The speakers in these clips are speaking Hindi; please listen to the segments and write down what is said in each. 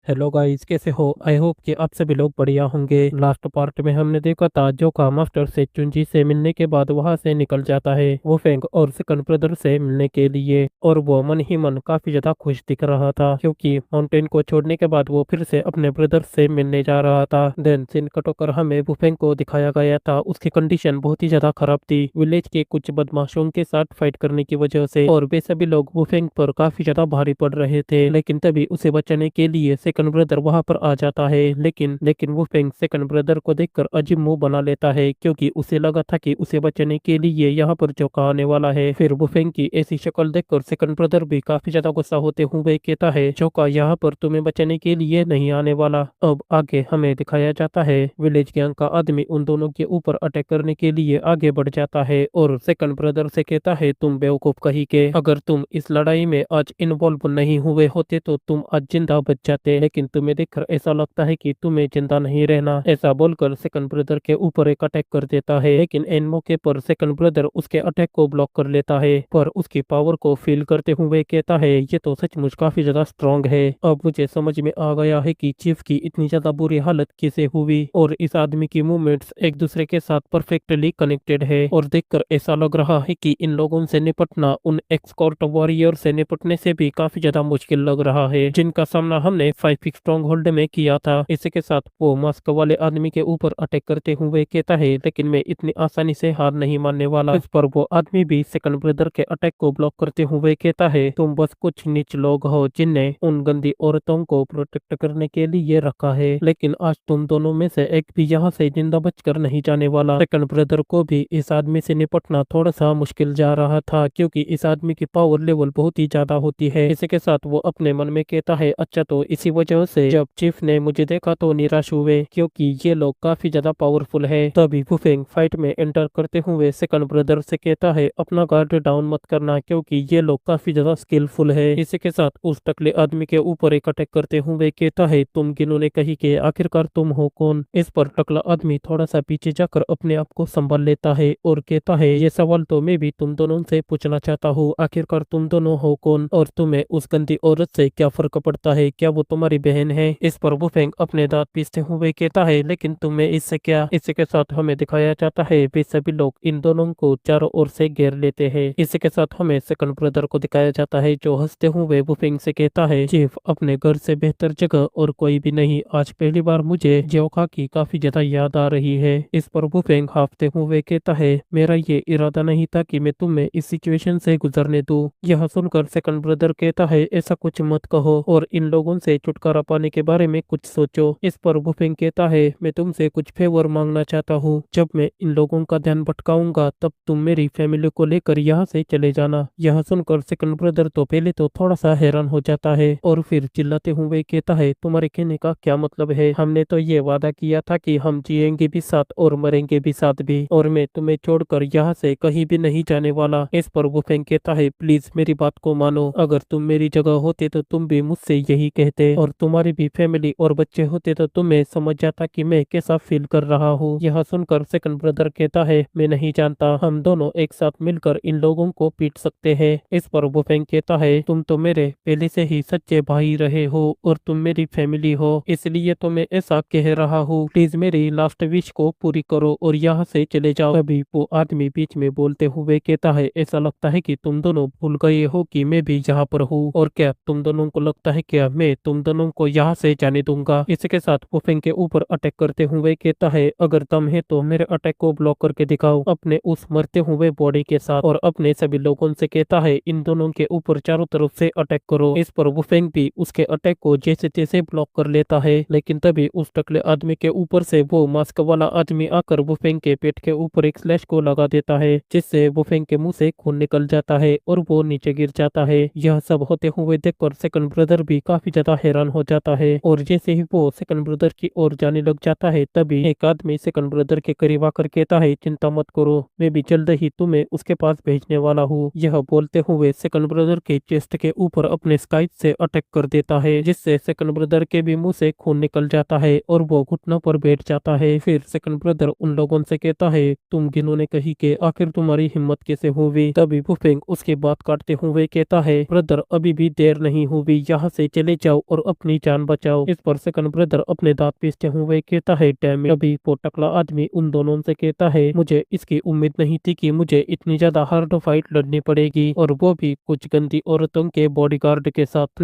हेलो गाइस, कैसे हो? आई होप कि आप सभी लोग बढ़िया होंगे। लास्ट पार्ट में हमने देखा था जोका मास्टर से चुंजी से मिलने के बाद वहां से निकल जाता है वो फेंग और सेकंड ब्रदर से मिलने के लिए। और वो मन ही मन काफी ज्यादा खुश दिख रहा था क्योंकि माउंटेन को छोड़ने के बाद वो फिर से अपने ब्रदर से मिलने जा रहा था। देन सीन कट होकर हमें वुफेंग को दिखाया गया था। उसकी कंडीशन बहुत ही ज्यादा खराब थी विलेज के कुछ बदमाशों के साथ फाइट करने की वजह से, और वे सभी लोग वुफेंग पर काफी ज्यादा भारी पड़ रहे थे। लेकिन तभी उसे बचाने के लिए सेकंड ब्रदर वहां पर आ जाता है। लेकिन लेकिन वो फेंग सेकंड ब्रदर को देखकर अजीब मुंह बना लेता है क्योंकि उसे लगा था कि उसे बचाने के लिए यहाँ पर जोका आने वाला है। फिर वो फेंग की ऐसी शक्ल देखकर सेकंड ब्रदर भी काफी ज्यादा गुस्सा होते हुए कहता है, जोका यहाँ पर तुम्हें बचाने के लिए नहीं आने वाला। अब आगे हमें दिखाया जाता है विलेज गैंग का आदमी उन दोनों के ऊपर अटैक करने के लिए आगे बढ़ जाता है और सेकंड ब्रदर से कहता है, तुम बेवकूफ कहीं के, अगर तुम इस लड़ाई में आज इन्वॉल्व नहीं हुए होते तो तुम आज जिंदा बच जाते। लेकिन तुम्हें देखकर ऐसा लगता है कि तुम्हें जिंदा नहीं रहना। ऐसा बोलकर सेकंड ब्रदर के ऊपर एक अटैक कर देता है। लेकिन इन मौके पर सेकंड ब्रदर उसके अटैक को ब्लॉक कर लेता है, पर उसकी पावर को फील करते हुए कहता है, ये तो सचमुच काफी ज्यादा स्ट्रांग है। अब मुझे समझ में आ गया है कि चीफ की इतनी ज्यादा बुरी हालत कैसे हुई, और इस आदमी की मूवमेंट्स एक दूसरे के साथ परफेक्टली कनेक्टेड है। और देखकर ऐसा लग रहा है कि इन लोगों से निपटना उन एक्सकॉर्ट वॉरियर से निपटने से भी काफी ज्यादा मुश्किल लग रहा है जिनका सामना हमने 5 स्ट्रॉन्ग होल्ड में किया था। इसी के साथ वो मास्क वाले आदमी के ऊपर अटैक करते हुए कहता है, लेकिन मैं इतनी आसानी से हार नहीं मानने वाला। इस पर वो आदमी भी सेकंड ब्रदर के अटैक को ब्लॉक करते हुए कहता है, तुम बस कुछ नीच लोग हो जिनने उन गंदी औरतों को प्रोटेक्ट करने के लिए रखा है, लेकिन आज तुम दोनों में से एक भी यहाँ से जिंदा बचकर नहीं जाने वाला। सेकंड ब्रदर को भी इस आदमी से निपटना थोड़ा सा मुश्किल जा रहा था क्योंकि इस आदमी की पावर लेवल बहुत ही ज्यादा होती है। इसी के साथ वो अपने मन में कहता है, अच्छा तो इसी वजह से जब चीफ ने मुझे देखा तो निराश हुए क्योंकि ये लोग काफी ज्यादा पावरफुल है। तभी वुफेंग फाइट में एंटर करते हुए सेकंड ब्रदर से कहता है, अपना गार्ड डाउन मत करना क्योंकि ये लोग काफी ज्यादा स्किलफुल है। इसी के साथ उस टकले आदमी के ऊपर एक अटैक करते हुए कहता है, तुम गिनोने कही के आखिरकार तुम हो कौन। इस पर टकला आदमी थोड़ा सा पीछे जाकर अपने आप को संभाल लेता है और कहता है, ये सवाल तो मैं भी तुम दोनों से पूछना चाहता हूँ, आखिरकार तुम दोनों हो कौन और तुम्हें उस गंदी औरत से क्या फर्क पड़ता है, क्या वो तुम्हारी बहन है। इस पर वुफेंग अपने दांत पीसते हुए कहता है, लेकिन तुम्हें इससे क्या। इसी के साथ हमें दिखाया जाता है वे सभी लोग इन दोनों को चारों ओर से घेर लेते हैं। इसी के साथ हमें सेकंड ब्रदर को दिखाया जाता है जो हंसते हुए वुफेंग से कहता है, चीफ अपने घर से बेहतर जगह और कोई भी नहीं, आज पहली बार मुझे जोका की काफी ज्यादा याद आ रही है। इस पर वुफेंग हाफते हुए कहता है, मेरा ये इरादा नहीं था कि मैं तुम्हें इस सिचुएशन से गुजरने दूं। यह सुनकर सेकंड ब्रदर कहता है, ऐसा कुछ मत कहो और इन लोगों से छुटकारा पाने के बारे में कुछ सोचो। इस पर वुफेंग कहता है, मैं तुमसे कुछ फेवर मांगना चाहता हूँ, जब मैं इन लोगों का ध्यान भटकाऊंगा तब तुम मेरी फैमिली को लेकर यहाँ से चले जाना। यह सुनकर सेकंड ब्रदर तो पहले तो थोड़ा सा हैरान हो जाता है और फिर चिल्लाते हुए कहता है, तुम्हारे कहने का क्या मतलब है? हमने तो ये वादा किया था कि हम जिएंगे भी साथ और मरेंगे भी साथ भी, और मैं तुम्हें छोड़कर यहाँ से कहीं भी नहीं जाने वाला। इस पर वुफेंग कहता है, प्लीज मेरी बात को मानो, अगर तुम मेरी जगह होते तो तुम भी मुझसे यही कहते और तुम्हारी भी फैमिली और बच्चे होते तो तुम्हें समझ जाता कि मैं कैसा फील कर रहा हूँ। यह सुनकर सेकंड ब्रदर कहता है, मैं नहीं जानता, हम दोनों एक साथ मिलकर इन लोगों को पीट सकते हैं। इस पर वुफेंग कहता है, तुम तो मेरे पहले से ही सच्चे भाई रहे हो और तुम मेरी फैमिली हो, इसलिए तो मैं ऐसा कह रहा हूँ, प्लीज मेरी लास्ट विश को पूरी करो और यहाँ से चले जाओ। अभी वो आदमी बीच में बोलते हुए कहता है, ऐसा लगता है कि तुम दोनों भूल गए हो कि मैं भी यहाँ पर हूँ, और क्या तुम दोनों को लगता है क्या मैं तुम दोनों को यहाँ से जाने दूंगा। इसके साथ वुफेंग के ऊपर अटैक करते हुए कहता है, अगर दम है तो मेरे अटैक को ब्लॉक करके दिखाओ अपने उस मरते हुए बॉडी के साथ, और अपने सभी लोगों से कहता है, इन दोनों के ऊपर चारों तरफ से अटैक करो। इस पर वुफेंग भी उसके अटैक को जैसे तैसे ब्लॉक कर लेता है। लेकिन तभी उस टकले आदमी के ऊपर से वो मास्क वाला आदमी आकर वुफेंग के पेट के ऊपर एक स्लैश को लगा देता है, जिससे वुफेंग के मुंह से खून निकल जाता है और वो नीचे गिर जाता है। यह सब होते हुए देखकर सेकंड ब्रदर भी काफी ज्यादा हैरान हो जाता है, और जैसे ही वो सेकंड ब्रदर की ओर जाने लग जाता है तभी एक आदमी सेकंड ब्रदर के करीब आकर कहता है, चिंता मत करो, मैं भी जल्द ही तुम्हें उसके पास भेजने वाला हूँ। यह बोलते हुए सेकंड ब्रदर के चेस्ट के ऊपर अपने स्काइप से अटैक कर देता है, जिससे सेकंड ब्रदर के भी मुंह से खून निकल जाता है और वो घुटनों पर बैठ जाता है। फिर सेकंड ब्रदर उन लोगों से कहता है, तुम गिनोने कही के आखिर तुम्हारी हिम्मत कैसे हुई। तभी वुफेंग उसकी बात काटते हुए कहता है, ब्रदर अभी भी देर नहीं हुई, यहाँ से चले जाओ और अपनी जान बचाओ। इस पर सेकंड ब्रदर अपने दांत पीसते हुए कहता है डैम इट। अभी वो टकला आदमी उन दोनों से कहता है मुझे इसकी उम्मीद नहीं थी कि मुझे इतनी ज्यादा हार्ड फाइट लड़नी पड़ेगी, और वो भी कुछ गंदी औरतों के बॉडीगार्ड के साथ।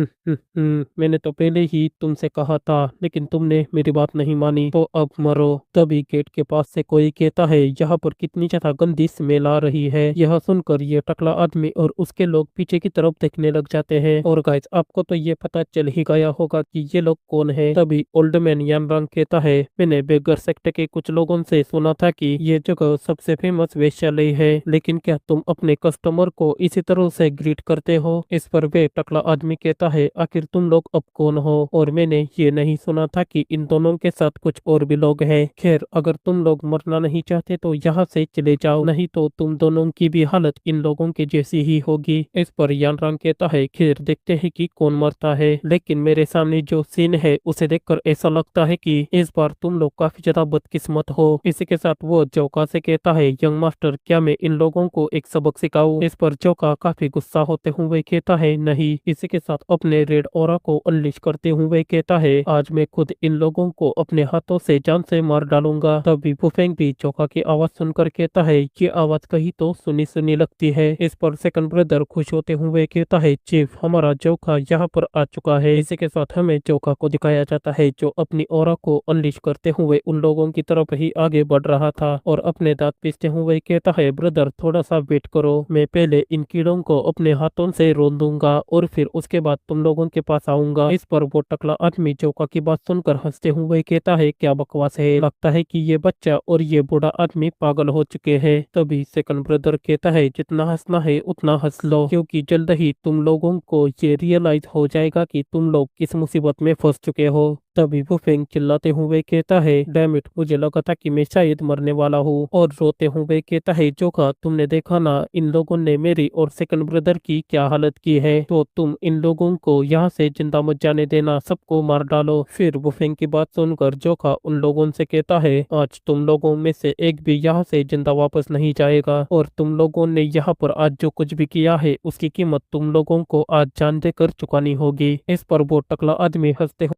मैंने तो पहले ही तुमसे कहा था, लेकिन तुमने मेरी बात नहीं मानी, तो अब मरो। तभी गेट के पास से कोई कहता है यहाँ पर कितनी ज्यादा गंदी स्मेल आ रही है। यह सुनकर ये टकला आदमी और उसके लोग पीछे की तरफ देखने लग जाते हैं। और गाइस, आपको तो ये पता चल ही गया होगा कि ये लोग कौन है। तभी ओल्ड मैन यानरंग कहता है मैंने बेगर सेक्ट के कुछ लोगों से सुना था कि ये जगह सबसे फेमस वेश्यालय है, लेकिन क्या तुम अपने कस्टमर को इसी तरह से ग्रीट करते हो? इस पर वे टकला आदमी कहता है आखिर तुम लोग अब कौन हो, और मैंने ये नहीं सुना था कि इन दोनों के साथ कुछ और भी लोग हैं। खैर, अगर तुम लोग मरना नहीं चाहते तो यहाँ से चले जाओ, नहीं तो तुम दोनों की भी हालत इन लोगों के जैसी ही होगी। इस पर यानरंग कहता है खैर देखते हैं कि कौन मरता है, लेकिन मेरे सामने जो सीन है उसे देखकर ऐसा लगता है कि इस बार तुम लोग काफी ज्यादा बदकिस्मत हो। इसी के साथ वो जोका से कहता है यंग मास्टर, क्या मैं इन लोगों को एक सबक सिखाऊं? इस पर जोका काफी गुस्सा होते हुए कहता है नहीं। इसी के साथ अपने रेड ऑरा को अनलिश करते हुए कहता है आज मैं खुद इन लोगों को अपने हाथों से जान से मार डालूंगा। तभी वुफेंग भी जोका की आवाज सुनकर कहता है ये आवाज कहीं तो सुनी सुनी लगती है। इस पर सेकंड ब्रदर खुश होते हुए कहता है चीफ, हमारा जोका यहाँ पर आ चुका है। इसी के साथ हमें जोका को दिखाया जाता है जो अपनी ऑरा को अनलिश करते हुए उन लोगों की तरफ ही आगे बढ़ रहा था, और अपने दांत पीसते हुए कहता है ब्रदर थोड़ा सा वेट करो, मैं पहले इन कीड़ों को अपने हाथों से रोन दूंगा और फिर उसके बाद तुम लोगों के पास आऊंगा। इस पर वो टकला आदमी जोका की बात सुनकर हंसते हुए कहता है क्या बकवास है, लगता है कि ये बच्चा और ये बूढ़ा आदमी पागल हो चुके हैं। तभी सेकंड ब्रदर कहता है जितना हंसना है उतना हंस लो, क्योंकि जल्द ही तुम लोगों को ये रियलाइज हो जाएगा कि तुम लोग किस मुसीबत में फंस चुके हो। तभी वो फेंग चिल्लाते हुए कहता है डैम इट, मुझे लगा था कि मैं शायद मरने वाला हूँ। और रोते हुए कहता है जोका, तुमने देखा ना इन लोगों ने मेरी और सेकंड ब्रदर की क्या हालत की है, तो तुम इन लोगों को यहाँ से जिंदा मत जाने देना, सबको मार डालो। फिर वो फेंग की बात सुनकर जोका उन लोगों से कहता है आज तुम लोगों में से एक भी यहाँ से जिंदा वापस नहीं जाएगा, और तुम लोगों ने यहाँ पर आज जो कुछ भी किया है उसकी कीमत तुम लोगों को आज जान देकर चुकानी होगी। इस पर वो टकला आदमी हंसते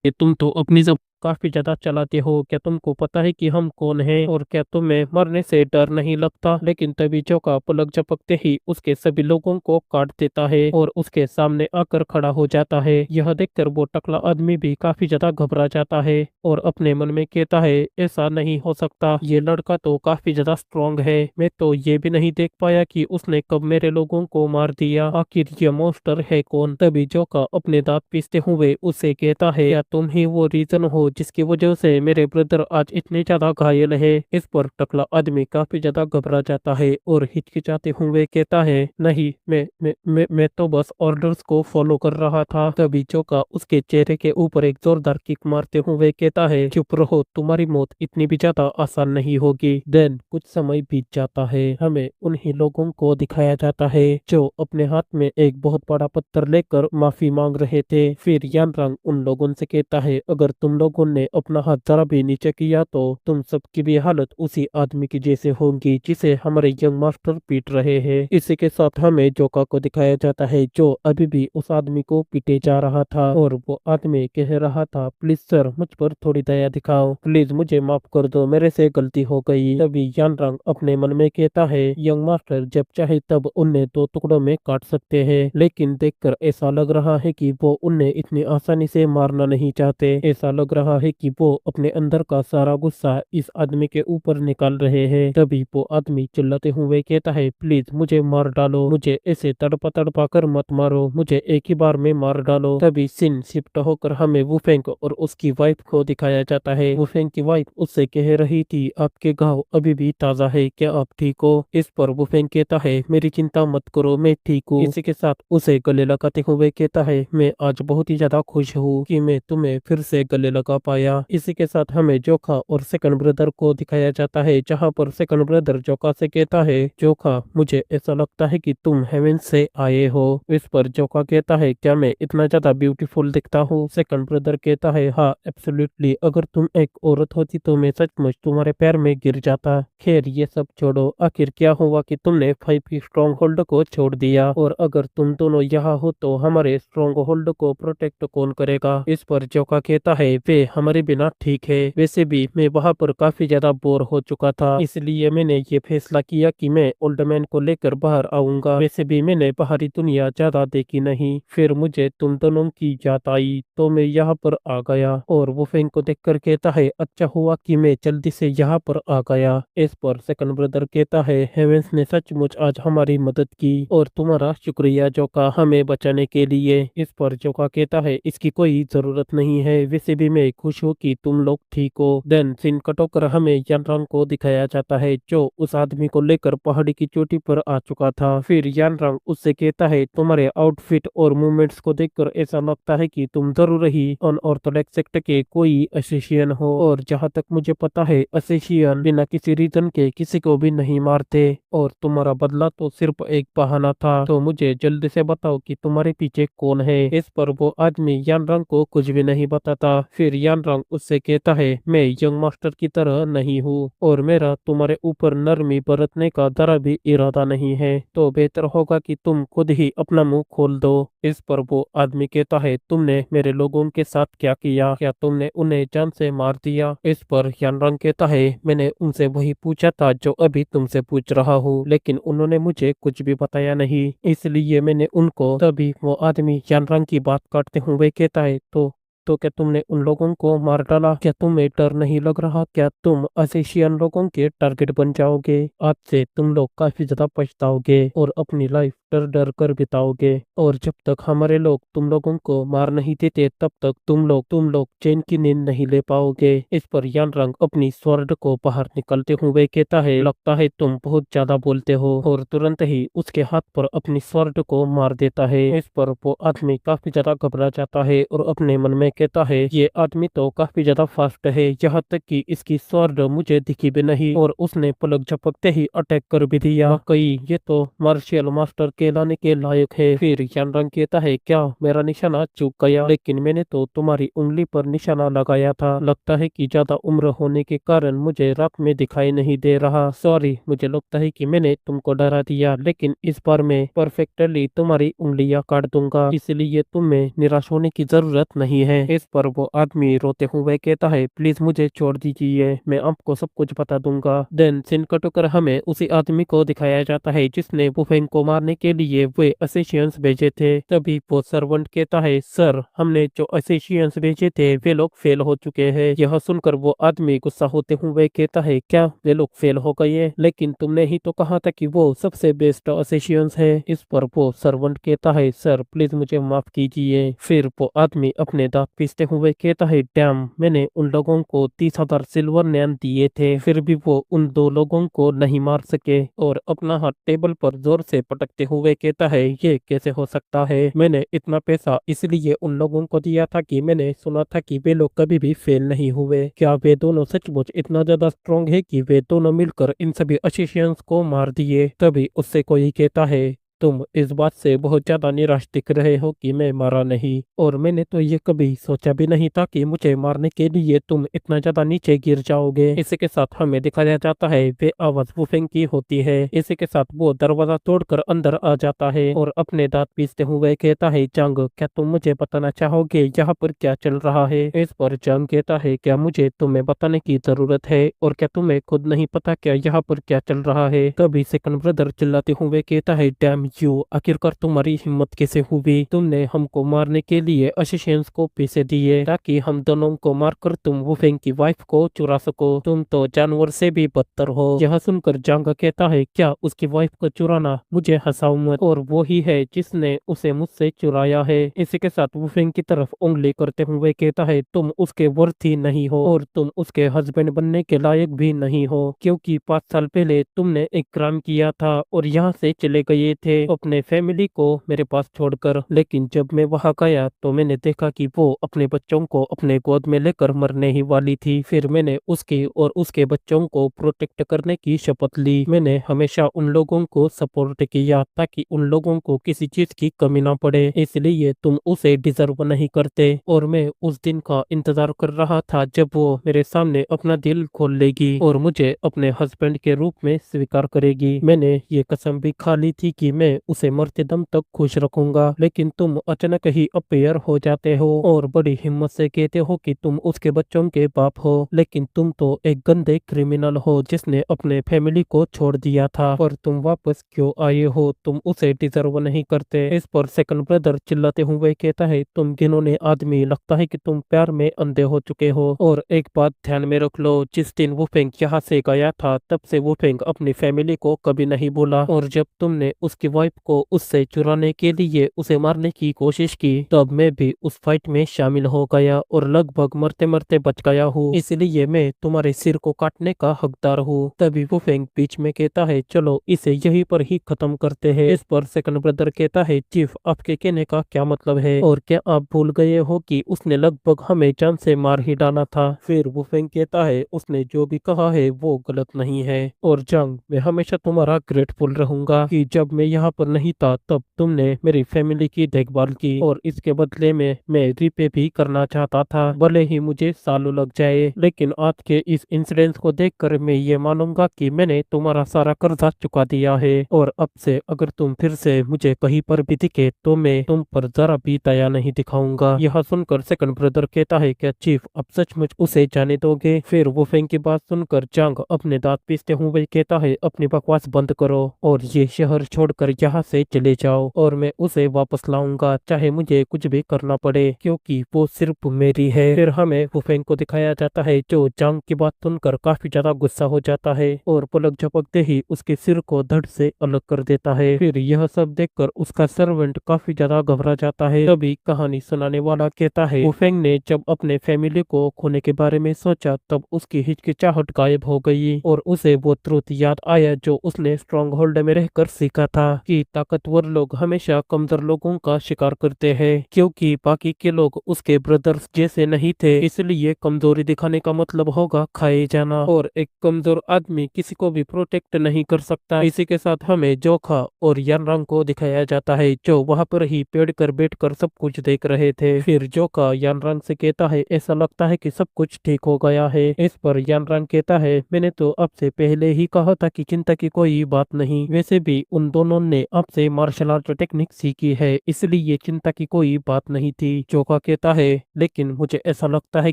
कि तुम तो अपनी जब काफी ज्यादा चलाते हो, क्या तुमको पता है कि हम कौन हैं, और क्या तुम्हें मरने से डर नहीं लगता? लेकिन तभी जोका पलक झपकते ही उसके सभी लोगों को काट देता है और उसके सामने आकर खड़ा हो जाता है। यह देखकर वो टकला आदमी भी काफी ज्यादा घबरा जाता है और अपने मन में कहता है ऐसा नहीं हो सकता, ये लड़का तो काफी ज्यादा स्ट्रांग है, मैं तो ये भी नहीं देख पाया कि उसने कब मेरे लोगों को मार दिया, आखिर ये मॉन्स्टर है कौन? तभी जोका अपने दांत पीसते हुए उससे कहता है क्या तुम ही वो रीजन हो जिसकी वजह से मेरे ब्रदर आज इतने ज्यादा घायल है? इस पर टकला आदमी काफी ज्यादा घबरा जाता है और हिचकिचाते हुए कहता है नहीं, मैं तो बस ऑर्डर्स को फॉलो कर रहा था। तभी जोका उसके चेहरे के ऊपर एक जोरदार किक मारते हुए कहता है चुप रहो, तुम्हारी मौत इतनी भी ज्यादा आसान नहीं होगी। देन कुछ समय बीत जाता है, हमें उन्हीं लोगों को दिखाया जाता है जो अपने हाथ में एक बहुत बड़ा पत्थर लेकर माफी मांग रहे थे। फिर यानरंग उन लोगों से कहता है अगर तुम लोगों ने अपना हाथ जरा भी नीचे किया तो तुम सबकी भी हालत उसी आदमी की जैसे होगी जिसे हमारे यंग मास्टर पीट रहे हैं। इसी के साथ हमें जोका को दिखाया जाता है जो अभी भी उस आदमी को पीटे जा रहा था, और वो आदमी कह रहा था प्लीज सर, मुझ पर थोड़ी दया दिखाओ, प्लीज मुझे माफ कर दो, मेरे से गलती हो गई। तभी यानरंग अपने मन में कहता है यंग मास्टर जब चाहे तब उन्हें दो टुकड़ों में काट सकते हैं, लेकिन देखकर ऐसा लग रहा है कि वो उन्हें इतनी आसानी से मारना नहीं चाहते। ऐसा लग रहा है कि वो अपने अंदर का सारा गुस्सा इस आदमी के ऊपर निकाल रहे हैं। तभी वो आदमी चिल्लाते हुए कहता है प्लीज मुझे मार डालो, मुझे ऐसे तड़पा तड़पा कर मत मारो, मुझे एक ही बार में मार डालो। तभी सीन शिफ्ट होकर हमें वुफेंग और उसकी वाइफ को दिखाया जाता है। वुफेंग की वाइफ उससे कह रही थी आपके घाव अभी भी ताजा है, क्या आप ठीक हो? इस पर वुफेंग कहता है मेरी चिंता मत करो, मैं ठीक हूँ। इसी के साथ उसे गले लगाते हुए कहता है मैं आज बहुत ही ज्यादा खुश हूँ कि मैं तुम्हें फिर से गले लगा पाया। इसी के साथ हमें जोखा और सेकंड ब्रदर को दिखाया जाता है, जहाँ पर सेकंड ब्रदर जोखा से कहता है, जोखा मुझे ऐसा लगता है कि तुम हेवन से आए हो। इस पर जोखा कहता है, क्या मैं इतना ज्यादा ब्यूटीफुल दिखता हूँ? सेकंड ब्रदर कहता है, हाँ एब्सोल्युटली, अगर तुम एक औरत होती तो मैं सचमुच तुम्हारे पैर में गिर जाता। खैर ये सब छोड़ो, आखिर क्या हुआ कि तुमने 5 की स्ट्रॉन्ग होल्ड को छोड़ दिया, और अगर तुम दोनों यहाँ हो तो हमारे स्ट्रॉन्ग होल्ड को प्रोटेक्ट कौन करेगा? इस पर जोका कहता है, वे हमारे बिना ठीक है, वैसे भी मैं वहाँ पर काफी ज्यादा बोर हो चुका था, इसलिए मैंने ये फैसला किया कि मैं ओल्ड मैन को लेकर बाहर आऊंगा। वैसे भी मैंने बाहरी दुनिया ज्यादा देखी नहीं, फिर मुझे तुम दोनों की याद आई तो मैं यहाँ पर आ गया। और वो फेंग को देखकर कहता है, अच्छा हुआ कि मैं जल्दी से यहाँ पर आ गया। इस पर सेकंड ब्रदर कहता है, हेवेंस ने सचमुच आज हमारी मदद की और तुम्हारा शुक्रिया जोका, हमें बचाने के लिए। इस पर जोका कहता है, इसकी कोई जरूरत नहीं है, वैसे भी मैं खुश हूँ कि तुम लोग ठीक हो। देन सीन कट होकर हमें यानरांग को दिखाया जाता है, जो उस आदमी को लेकर पहाड़ी की चोटी पर आ चुका था। फिर यानरांग उससे कहता है, तुम्हारे आउटफिट और मूवमेंट्स को देखकर ऐसा लगता है कि तुम जरूर ही अनऑर्थोडॉक्स सेक्ट के कोई एसेशियन हो, और जहाँ तक मुझे पता है एसेशियन बिना किसी रीजन के किसी को भी नहीं मारते, और तुम्हारा बदला तो सिर्फ एक बहाना था, तो मुझे जल्दी से बताओ कि तुम्हारे पीछे कौन है। इस पर वो आदमी यानरांग को कुछ भी नहीं बताता। फिर यानरांग उससे कहता है, मैं यंग मास्टर की तरह नहीं हूँ, और मेरा तुम्हारे ऊपर नरमी बरतने का जरा भी इरादा नहीं है, तो बेहतर होगा कि तुम खुद ही अपना मुंह खोल दो। इस पर वो आदमी कहता है, तुमने मेरे लोगों के साथ क्या किया? क्या तुमने उन्हें जान से मार दिया? इस पर यानरांग कहता है, मैंने उनसे वही पूछा था जो अभी तुमसे पूछ रहा हूँ, लेकिन उन्होंने मुझे कुछ भी बताया नहीं, इसलिए मैंने उनको। तभी वो आदमी यानरांग की बात काटते हुए कहता है, तो क्या तुमने उन लोगों को मार डाला? क्या तुम्हें डर नहीं लग रहा? क्या तुम असेशियन लोगों के टारगेट बन जाओगे? आज से तुम लोग काफी ज्यादा पछताओगे और अपनी लाइफ डर डर कर बिताओगे, और जब तक हमारे लोग तुम लोगों को मार नहीं देते तब तक तुम लोग चैन की नींद नहीं ले पाओगे। इस पर यानरांग अपनी स्वॉर्ड को बाहर निकलते हुए कहता है, लगता है तुम बहुत ज्यादा बोलते हो, और तुरंत ही उसके हाथ पर अपनी स्वॉर्ड को मार देता है। इस पर वो आदमी काफी ज्यादा घबरा जाता है और अपने मन में कहता है, ये आदमी तो काफी ज्यादा फास्ट है, यहाँ तक कि इसकी स्वॉर्ड मुझे दिखी भी नहीं और उसने पलक झपकते ही अटैक कर भी दिया। कई ये तो मार्शियल मास्टर कहलाने के लायक है। फिर यानरांग कहता है, क्या मेरा निशाना चूक गया? लेकिन मैंने तो तुम्हारी उंगली पर निशाना लगाया था, लगता है कि ज्यादा उम्र होने के कारण मुझे रात में दिखाई नहीं दे रहा। सॉरी, मुझे लगता है कि मैंने तुमको डरा दिया, लेकिन इस बार मैं परफेक्टली तुम्हारी उंगलियां काट दूंगा, इसलिए तुम्हें निराश होने की जरूरत नहीं है। इस पर वो आदमी रोते हुए कहता है, प्लीज मुझे छोड़ दीजिए, मैं आपको सब कुछ बता दूंगा। देन सीन कट होकर हमें उसी आदमी को दिखाया जाता है जिसने वुफेंग को मारने के लिए वे असेशियंस भेजे थे। तभी वो सर्वेंट कहता है, सर हमने जो असेशियंस भेजे थे वे लोग फेल हो चुके हैं। यह सुनकर वो आदमी गुस्सा होते हुए कहता है, क्या वे लोग फेल हो गए? लेकिन तुमने ही तो कहा था कि वो सबसे बेस्ट असेशियंस है। इस पर वो सर्वेंट कहता है, सर प्लीज मुझे माफ कीजिए। फिर वो आदमी अपने दांत पीसते हुए कहता है, डैम, मैंने उन लोगों को 30,000 सिल्वर नैन दिए थे, फिर भी वो उन दो लोगों को नहीं मार सके। और अपना हाथ टेबल पर जोर से पटकते हुए कहता है, ये कैसे हो सकता है? मैंने इतना पैसा इसलिए उन लोगों को दिया था कि मैंने सुना था कि वे लोग कभी भी फेल नहीं हुए। क्या वे दोनों सचमुच इतना ज्यादा स्ट्रॉन्ग है कि वे दोनों मिलकर इन सभी असिशियंस को मार दिए? तभी उससे कोई कहता है, तुम इस बात से बहुत ज्यादा निराश दिख रहे हो कि मैं मारा नहीं, और मैंने तो ये कभी सोचा भी नहीं था कि मुझे मारने के लिए तुम इतना ज्यादा नीचे गिर जाओगे। इसी के साथ हमें दिखाया जाता है वे आवाज वुफेंग की होती है। इसी के साथ वो दरवाजा तोड़कर अंदर आ जाता है और अपने दांत पीसते हुए कहता है, जंग, क्या तुम मुझे बताना चाहोगे यहाँ पर क्या चल रहा है? इस पर जंग कहता है, क्या मुझे तुम्हें बताने की जरूरत है, और क्या तुम्हें खुद नहीं पता क्या यहाँ पर क्या चल रहा है? तभी सेकंड ब्रदर चिल्लाते हुए कहता है, डैम यू, आखिरकार तुम्हारी हिम्मत कैसे हुई? तुमने हमको मारने के लिए असिशियंस को पैसे दिए ताकि हम दोनों को मारकर तुम वुफेंग की वाइफ को चुरा सको। तुम तो जानवर से भी बदतर हो। यह सुनकर जांग कहता है, क्या उसकी वाइफ को चुराना? मुझे हंसाओ मत, और वो ही है जिसने उसे मुझसे चुराया है। इसी के साथ वुफेंग की तरफ उंगली करते हुए कहता है, तुम उसके वर्थी नहीं हो और तुम उसके हस्बैंड बनने के लायक भी नहीं हो, क्योंकि 5 साल पहले तुमने एक क्राइम किया था और यहाँ से चले गए थे। थे अपने फैमिली को मेरे पास छोड़कर। लेकिन जब मैं वहां गया तो मैंने देखा कि वो अपने बच्चों को अपने गोद में लेकर मरने ही वाली थी। फिर मैंने उसकी और उसके बच्चों को प्रोटेक्ट करने की शपथ ली। मैंने हमेशा उन लोगों को सपोर्ट किया ताकि उन लोगों को किसी चीज की कमी ना पड़े, इसलिए तुम उसे डिजर्व नहीं करते। और मैं उस दिन का इंतजार कर रहा था जब वो मेरे सामने अपना दिल खोल लेगी और मुझे अपने हस्बैंड के रूप में स्वीकार करेगी। मैंने ये कसम भी खा ली थी कि मैं उसे मरते दम तक खुश रखूंगा। लेकिन तुम अचानक ही अपीयर हो जाते हो और बड़ी हिम्मत से कहते हो कि तुम उसके बच्चों के बाप हो। लेकिन तुम तो एक गंदे क्रिमिनल हो जिसने अपने फैमिली को छोड़ दिया था। पर तुम वापस क्यों आए हो? तुम उसे डिजर्व नहीं करते। इस पर सेकंड ब्रदर चिल्लाते हुए कहता है, तुम घिनौने आदमी, लगता है कि तुम प्यार में अंधे हो चुके हो। और एक बात ध्यान में रख लो, जिस दिन वुफेंग यहाँ से गया था तब से वुफेंग अपनी फैमिली को कभी नहीं भूला। और जब तुमने उसकी वाइफ को उससे चुराने के लिए उसे मारने की कोशिश की तब मैं भी उस फाइट में शामिल हो गया और लगभग मरते मरते बच गया हूँ, इसलिए मैं तुम्हारे सिर को काटने का हकदार हूँ। तभी वुफेंग बीच में कहता है, चलो इसे यहीं पर ही खत्म करते हैं। इस पर सेकंड ब्रदर कहता है, चीफ आपके कहने का क्या मतलब है? और क्या आप भूल गए हो कि उसने लगभग हमें जान से मार ही डाला था? फिर वुफेंग कहता है, उसने जो भी कहा है वो गलत नहीं है। और जंग, मैं हमेशा तुम्हारा ग्रेटफुल रहूंगा कि जब मैं यहाँ पर नहीं था तब तुमने मेरी फैमिली की देखभाल की, और इसके बदले में मैं रिपे भी करना चाहता था, भले ही मुझे सालों लग जाए। लेकिन आज के इस इंसिडेंट को देखकर मैं ये मानूंगा कि मैंने तुम्हारा सारा कर्जा चुका दिया है। और अब से अगर तुम फिर से मुझे कहीं पर भी दिखे तो मैं तुम पर जरा भी दया नहीं दिखाऊंगा। यह सुनकर सेकंड ब्रदर कहता है, क्या चीफ अब सचमुच उसे जाने दोगे? फिर वुफेंग की बात सुनकर जांग अपने दांत पीसते हुए कहता है, अपनी बकवास बंद करो और ये शहर छोड़कर यहाँ से चले जाओ और मैं उसे वापस लाऊंगा, चाहे मुझे कुछ भी करना पड़े, क्योंकि वो सिर्फ मेरी है। फिर हमें वुफेंग को दिखाया जाता है जो जांग की बात सुनकर काफी ज्यादा गुस्सा हो जाता है और पलक झपकते ही उसके सिर को धड़ से अलग कर देता है। फिर यह सब देखकर उसका सर्वेंट काफी ज्यादा घबरा जाता है। तभी कहानी सुनाने वाला कहता है, वुफेंग ने जब अपने फैमिली को खोने के बारे में सोचा तब उसकी हिचकिचाहट गायब हो गई और उसे वो ट्रुथ याद आया जो उसने स्ट्रॉन्ग होल्ड में रहकर सीखा था कि ताकतवर लोग हमेशा कमजोर लोगों का शिकार करते हैं, क्योंकि बाकी के लोग उसके ब्रदर्स जैसे नहीं थे। इसलिए कमजोरी दिखाने का मतलब होगा खाए जाना, और एक कमजोर आदमी किसी को भी प्रोटेक्ट नहीं कर सकता। इसी के साथ हमें जोखा और यानरांग को दिखाया जाता है जो वहां पर ही पेड़ कर बैठकर सब कुछ देख रहे थे। फिर जोखा यानरांग से कहता है, ऐसा लगता है कि सब कुछ ठीक हो गया है। इस पर यानरांग कहता है, मैंने तो आपसे पहले ही कहा था कि चिंता की कोई बात नहीं, वैसे भी उन दोनों ने आपसे मार्शल आर्ट टेक्निक सीखी है, इसलिए चिंता की कोई बात नहीं थी। जोखा कहता है, लेकिन मुझे ऐसा लगता है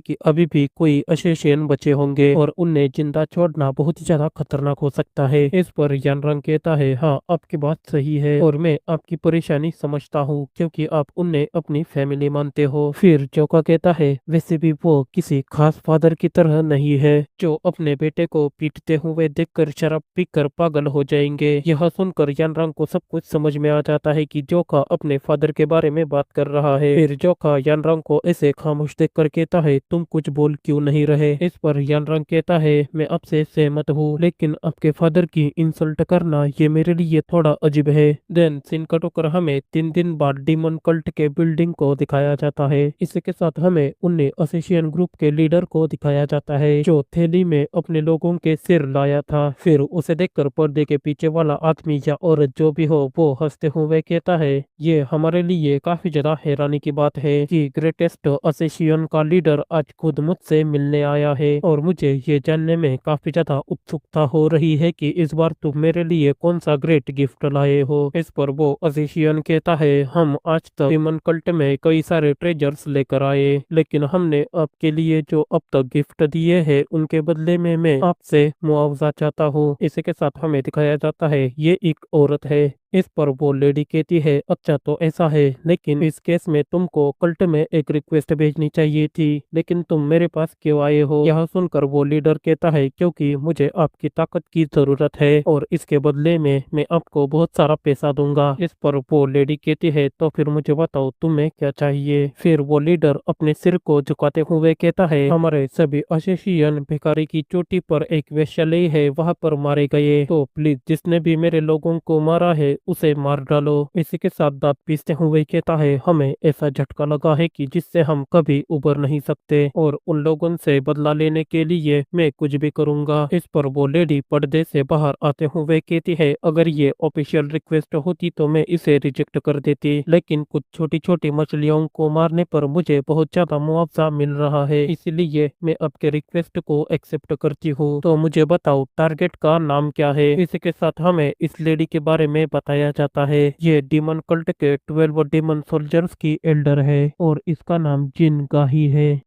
कि अभी भी कोई अशेशियन बचे होंगे और उन्हें जिंदा छोड़ना बहुत ही ज्यादा खतरनाक हो सकता है। इस पर यानरांग कहता है, हाँ आपकी बात सही है और मैं आपकी परेशानी समझता हूँ क्योंकि आप उन्हें अपनी फैमिली मानते हो। फिर जोका कहता है, वैसे भी वो किसी खास फादर की तरह नहीं है जो अपने बेटे को पीटते हुए देखकर शराब पीकर पागल हो जाएंगे। यह सुनकर यानरांग को सब कुछ समझ में आ जाता है कि जोका अपने फादर के बारे में बात कर रहा है। फिर जोका यानरांग को ऐसे खामोश देखकर कहता है, तुम कुछ बोल क्यों नहीं रहे? इस पर यानरांग कहता है, मैं आपसे सहमत हूँ, लेकिन आपके फादर की इंसल्ट करना ये मेरे लिए थोड़ा अजीब है। देन सीन कट होकर हमें 3 दिन बाद डीमन कल्ट के बिल्डिंग को दिखाया जाता है। इसी के साथ हमें उन्हें असेशियन ग्रुप के लीडर को दिखाया जाता है जो थैली में अपने लोगों के सिर लाया था। फिर उसे देखकर पर्दे के पीछे वाला आदमी या औरत जो भी हो वो हंसते हुए कहता है, ये हमारे लिए काफी ज्यादा हैरानी की बात है कि ग्रेटेस्ट असेशियन का लीडर आज खुद मुझसे मिलने आया है और मुझे ये जानने में काफी ज्यादा उत्सुकता हो रही है कि इस बार तुम मेरे लिए कौन सा ग्रेट गिफ्ट लाए हो। इस पर वो असेशियन कहता है, हम आज तक डीमन कल्ट में कई सारे ट्रेजर्स लेकर आए, लेकिन हमने आपके लिए जो अब तक गिफ्ट दिए हैं उनके बदले में मैं आपसे मुआवजा चाहता हूँ। इसी के साथ हमें दिखाया जाता है ये एक औरत है। इस पर वो लेडी कहती है, अच्छा तो ऐसा है, लेकिन इस केस में तुमको कल्ट में एक रिक्वेस्ट भेजनी चाहिए थी, लेकिन तुम मेरे पास क्यों आए हो? यह सुनकर वो लीडर कहता है, क्योंकि मुझे आपकी ताकत की जरूरत है और इसके बदले में मैं आपको बहुत सारा पैसा दूंगा। इस पर वो लेडी कहती है, तो फिर मुझे बताओ तुम्हें क्या चाहिए? फिर वो लीडर अपने सिर को झुकाते हुए कहता है, हमारे सभी अशेशियन भिखारी की चोटी पर एक वेश्यालय है, वहां पर मारे गए, तो प्लीज जिसने भी मेरे लोगों को मारा है उसे मार डालो। इसी के साथ दांत पीसते हुए कहता है, हमें ऐसा झटका लगा है कि जिससे हम कभी उबर नहीं सकते और उन लोगों से बदला लेने के लिए मैं कुछ भी करूंगा। इस पर वो लेडी पर्दे से बाहर आते हुए कहती है, अगर ये ऑफिशियल रिक्वेस्ट होती तो मैं इसे रिजेक्ट कर देती, लेकिन कुछ छोटी छोटी मछलियों को मारने पर मुझे बहुत ज्यादा मुआवजा मिल रहा है, इसलिए मैं आपके रिक्वेस्ट को एक्सेप्ट करती हूँ। तो मुझे बताओ टारगेट का नाम क्या है। इसी के साथ हमें इस लेडी के बारे में बताया जाता है, ये डीमन कल्ट के 12 डीमन सोल्जर्स की एल्डर है और इसका नाम जिन गाही है।